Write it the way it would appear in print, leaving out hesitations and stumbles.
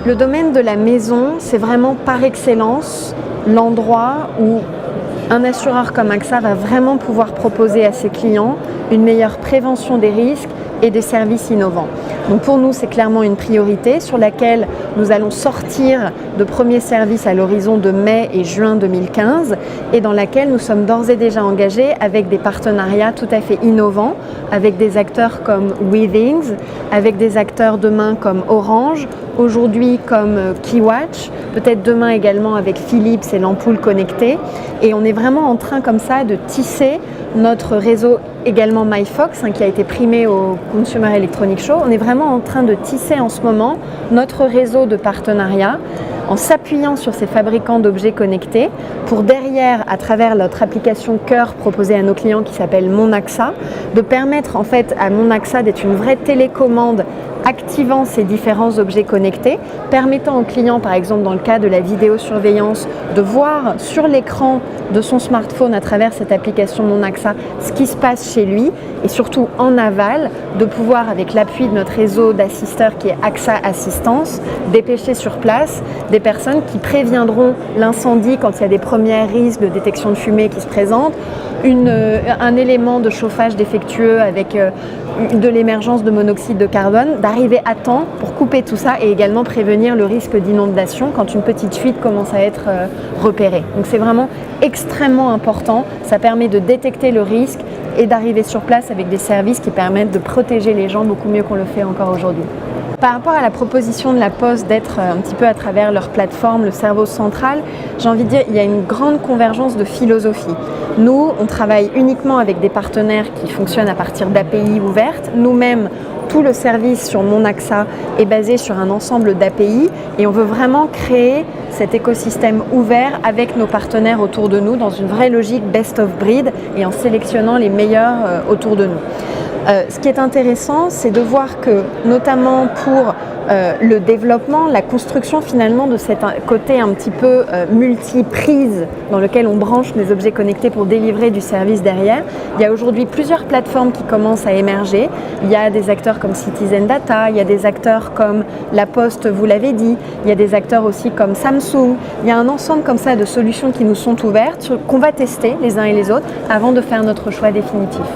Le domaine de la maison, c'est vraiment par excellence l'endroit où un assureur comme AXA va vraiment pouvoir proposer à ses clients une meilleure prévention des risques et des services innovants. Donc pour nous, c'est clairement une priorité sur laquelle nous allons sortir de premiers services à l'horizon de mai et juin 2015 et dans laquelle nous sommes d'ores et déjà engagés avec des partenariats tout à fait innovants, avec des acteurs comme Withings, avec des acteurs demain comme Orange, aujourd'hui comme Keywatch, peut-être demain également avec Philips et l'ampoule connectée. Et on est vraiment en train comme ça de tisser notre réseau, également MyFox, qui a été primé au Consumer Electronics Show. On est vraiment en train de tisser en ce moment notre réseau de partenariats en s'appuyant sur ces fabricants d'objets connectés pour derrière, à travers notre application cœur proposée à nos clients qui s'appelle Mon AXA, de permettre en fait à Mon AXA d'être une vraie télécommande activant ces différents objets connectés, permettant aux clients, par exemple dans le cas de la vidéosurveillance, de voir sur l'écran de son smartphone à travers cette application Mon AXA ce qui se passe chez lui et surtout en aval, de pouvoir avec l'appui de notre réseau d'assisteurs qui est AXA Assistance, dépêcher sur place des personnes qui préviendront l'incendie quand il y a des premiers risques de détection de fumée qui se présentent, un élément de chauffage défectueux avec de l'émergence de monoxyde de carbone, d'arriver à temps pour couper tout ça et également prévenir le risque d'inondation quand une petite fuite commence à être repérée. Donc c'est vraiment extrêmement important, ça permet de détecter le risque et d'arriver sur place avec des services qui permettent de protéger les gens beaucoup mieux qu'on le fait encore aujourd'hui. Par rapport à la proposition de la Poste d'être un petit peu à travers leur plateforme, le cerveau central, j'ai envie de dire qu'il y a une grande convergence de philosophie. Nous, on travaille uniquement avec des partenaires qui fonctionnent à partir d'API ouvertes. Nous-mêmes, tout le service sur Mon AXA est basé sur un ensemble d'API et on veut vraiment créer cet écosystème ouvert avec nos partenaires autour de nous dans une vraie logique best of breed et en sélectionnant les meilleurs autour de nous. Ce qui est intéressant, c'est de voir que, notamment pour le développement, la construction finalement de cet côté un petit peu multi-prise dans lequel on branche les objets connectés pour délivrer du service derrière, il y a aujourd'hui plusieurs plateformes qui commencent à émerger. Il y a des acteurs comme Citizen Data, il y a des acteurs comme La Poste, vous l'avez dit, il y a des acteurs aussi comme Samsung. Il y a un ensemble comme ça de solutions qui nous sont ouvertes, qu'on va tester les uns et les autres avant de faire notre choix définitif.